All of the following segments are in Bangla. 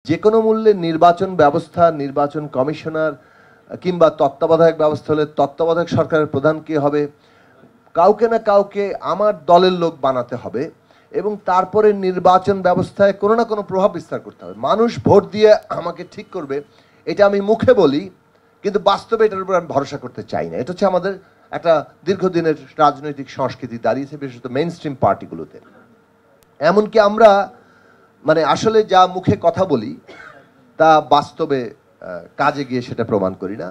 যে কোনো মূল্যে নির্বাচন ব্যবস্থা, নির্বাচন কমিশনার কিংবা তত্ত্বাবধায়ক ব্যবস্থা হলে তত্ত্বাবধায়ক সরকারের প্রধান কে হবে, কাউকে না কাউকে আমার দলের লোক বানাতে হবে এবং তারপরে নির্বাচন ব্যবস্থায় কোনো না কোনো প্রভাব বিস্তার করতে হবে। মানুষ ভোট দিয়ে আমাকে ঠিক করবে এটা আমি মুখে বলি, কিন্তু বাস্তবে এটার উপর আমি ভরসা করতে চাই না। এটা হচ্ছে আমাদের একটা দীর্ঘদিনের রাজনৈতিক সংস্কৃতি দাঁড়িয়েছে, বিশেষত মেইন স্ট্রিম পার্টিগুলোতে। এমনকি আমরা মানে আসলে যা মুখে কথা বলি তা বাস্তবে কাজে গিয়ে সেটা প্রমাণ করি না।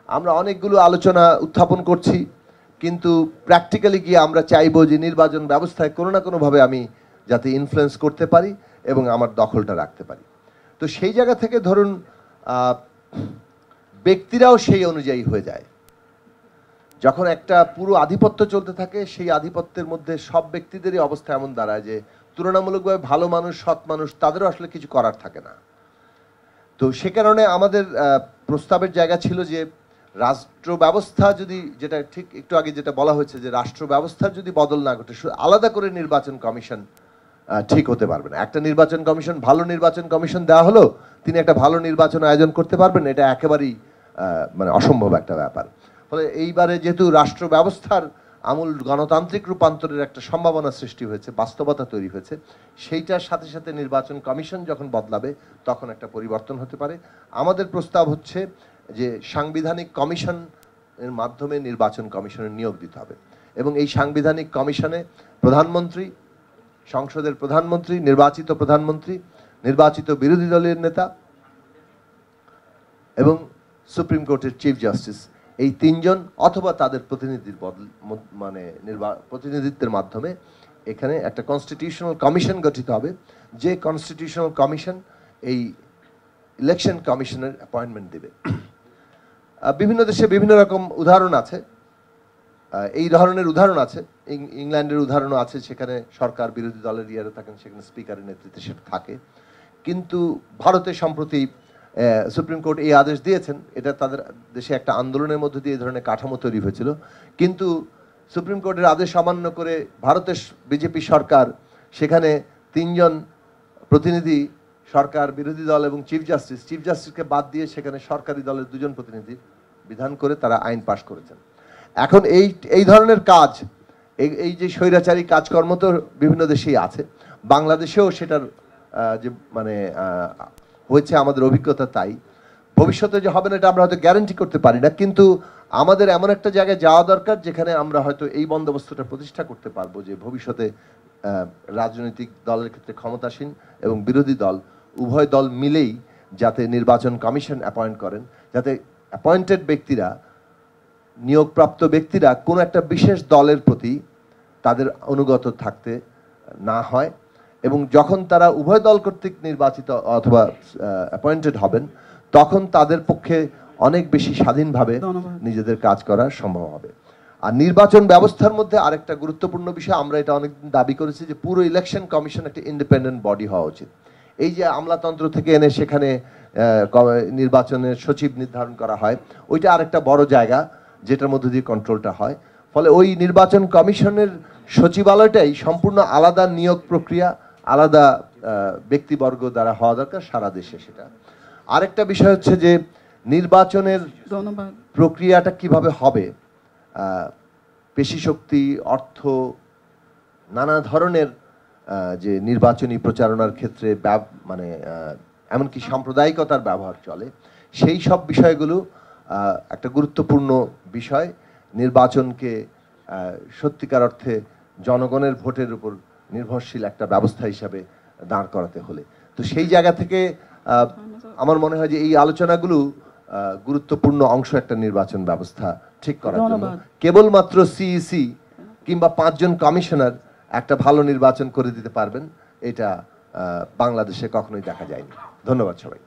আমরা অনেকগুলো আলোচনা উত্থাপন করছি, কিন্তু প্র্যাকটিক্যালি গিয়ে আমরা চাইবো যে নির্বাচন ব্যবস্থায় কোনো না কোনোভাবে আমি যাতে ইনফ্লুয়েন্স করতে পারি এবং আমার দখলটা রাখতে পারি। তো সেই জায়গা থেকে ধরুন ব্যক্তিরাও সেই অনুযায়ী হয়ে যায়। যখন একটা পুরো আধিপত্য চলতে থাকে, সেই আধিপত্যের মধ্যে সব ব্যক্তিদেরই অবস্থা এমন দাঁড়ায় যে তুলনামূলকভাবে ভালো মানুষ, সৎ মানুষ, তাদেরও আসলে কিছু করার থাকে না। তো সে কারণে আমাদের প্রস্তাবের জায়গা ছিল যে রাষ্ট্র ব্যবস্থা যদি, যেটা ঠিক একটু আগে যেটা বলা হয়েছে যে রাষ্ট্র ব্যবস্থার যদি বদল না ঘটে, আলাদা করে নির্বাচন কমিশন ঠিক হতে পারবে না। একটা নির্বাচন কমিশন, ভালো নির্বাচন কমিশন দেওয়া হলো, তিনি একটা ভালো নির্বাচন আয়োজন করতে পারবেন, এটা একেবারেই মানে অসম্ভব একটা ব্যাপার। ফলে এইবারে যেহেতু রাষ্ট্র ব্যবস্থার আমূল গণতান্ত্রিক রূপান্তরের একটা সম্ভাবনা সৃষ্টি হয়েছে, বাস্তবতা তৈরি হয়েছে, সেইটার সাথে সাথে নির্বাচন কমিশন যখন বদলাবে তখন একটা পরিবর্তন হতে পারে। আমাদের প্রস্তাব হচ্ছে যে সাংবিধানিক কমিশন এর মাধ্যমে নির্বাচন কমিশনের নিয়োগ দিতে হবে এবং এই সাংবিধানিক কমিশনে প্রধানমন্ত্রী, সংসদের প্রধানমন্ত্রী, নির্বাচিত প্রধানমন্ত্রী, নির্বাচিত বিরোধী দলের নেতা এবং সুপ্রিম কোর্টের চিফ জাস্টিস, এই তিনজন অথবা তাদের প্রতিনিধির মানে প্রতিনিধিত্বের মাধ্যমে এখানে একটা কনস্টিটিউশনাল কমিশন গঠিত হবে, যে কনস্টিটিউশনাল কমিশন এই ইলেকশন কমিশনের অ্যাপয়েন্টমেন্ট দেবে। বিভিন্ন দেশে বিভিন্ন রকম উদাহরণ আছে, এই ধরনের উদাহরণ আছে, ইংল্যান্ডের উদাহরণও আছে, সেখানে সরকার বিরোধী দলের ইয়ারে থাকেন, সেখানে স্পিকারের নেতৃত্বে সেটা থাকে। কিন্তু ভারতে সম্প্রতি সুপ্রিম কোর্ট এই আদেশ দিয়েছেন, এটা তাদের দেশে একটা আন্দোলনের মধ্যে দিয়ে এই ধরনের কাঠামো তৈরি হয়েছিল, কিন্তু সুপ্রিম কোর্টের আদেশ অমান্য করে ভারতের বিজেপি সরকার সেখানে তিনজন প্রতিনিধি, সরকার, বিরোধী দল এবং চিফ জাস্টিসকে বাদ দিয়ে সেখানে সরকারি দলের দুজন প্রতিনিধি বিধান করে তারা আইন পাশ করেছেন। এখন এই ধরনের কাজ, এই যে স্বৈরাচারী কাজকর্ম তো বিভিন্ন দেশেই আছে, বাংলাদেশেও সেটার যে মানে হয়েছে, আমাদের অভিজ্ঞতা তাই। ভবিষ্যতে যে হবে না এটা আমরা হয়তো গ্যারান্টি করতে পারি না, কিন্তু আমাদের এমন একটা জায়গায় যাওয়া দরকার যেখানে আমরা হয়তো এই বন্দোবস্তটা প্রতিষ্ঠা করতে পারবো যে ভবিষ্যতে রাজনৈতিক দলের ক্ষেত্রে ক্ষমতাসীন এবং বিরোধী দল উভয় দল মিলেই যাতে নির্বাচন কমিশন অ্যাপয়েন্ট করেন, যাতে অ্যাপয়েন্টেড ব্যক্তিরা, নিয়োগপ্রাপ্ত ব্যক্তিরা কোনো একটা বিশেষ দলের প্রতি তাদের অনুগত থাকতে না হয় এবং যখন তারা উভয় দল কর্তৃক নির্বাচিত অথবা অ্যাপয়েন্টেড হবেন তখন তাদের পক্ষে অনেক বেশি স্বাধীনভাবে নিজেদের কাজ করা সম্ভব হবে। আর নির্বাচন ব্যবস্থার মধ্যে আরেকটা গুরুত্বপূর্ণ বিষয়, আমরা এটা অনেকদিন দাবি করেছি যে পুরো ইলেকশন কমিশন একটা ইন্ডিপেন্ডেন্ট বডি হওয়া উচিত। এই যে আমলাতন্ত্র থেকে এনে সেখানে নির্বাচনের সচিব নির্ধারণ করা হয়, ওইটা আরেকটা বড় জায়গা যেটার মধ্যে দিয়ে কন্ট্রোলটা হয়। ফলে ওই নির্বাচন কমিশনের সচিবালয়টাই সম্পূর্ণ আলাদা নিয়োগ প্রক্রিয়া, আলাদা ব্যক্তিবর্গ দ্বারা হওয়া দরকার সারা দেশে। সেটা আরেকটা বিষয় হচ্ছে যে নির্বাচনের প্রক্রিয়াটা কিভাবে হবে, পেশি শক্তি, অর্থ, নানা ধরনের যে নির্বাচনী প্রচারণার ক্ষেত্রে মানে এমনকি সাম্প্রদায়িকতার ব্যবহার চলে, সেই সব বিষয়গুলো একটা গুরুত্বপূর্ণ বিষয় নির্বাচনকে সত্যিকার অর্থে জনগণের ভোটের উপর নির্ভরশীল একটা ব্যবস্থা হিসাবে দাঁড় করাতে হলে। তো সেই জায়গা থেকে আমার মনে হয় যে এই আলোচনাগুলো গুরুত্বপূর্ণ অংশ একটা নির্বাচন ব্যবস্থা ঠিক করার জন্য। কেবলমাত্র সিইসি কিংবা 5 জন কমিশনার একটা ভালো নির্বাচন করে দিতে পারবেন, এটা বাংলাদেশে কখনোই দেখা যায়নি। ধন্যবাদ সবাই।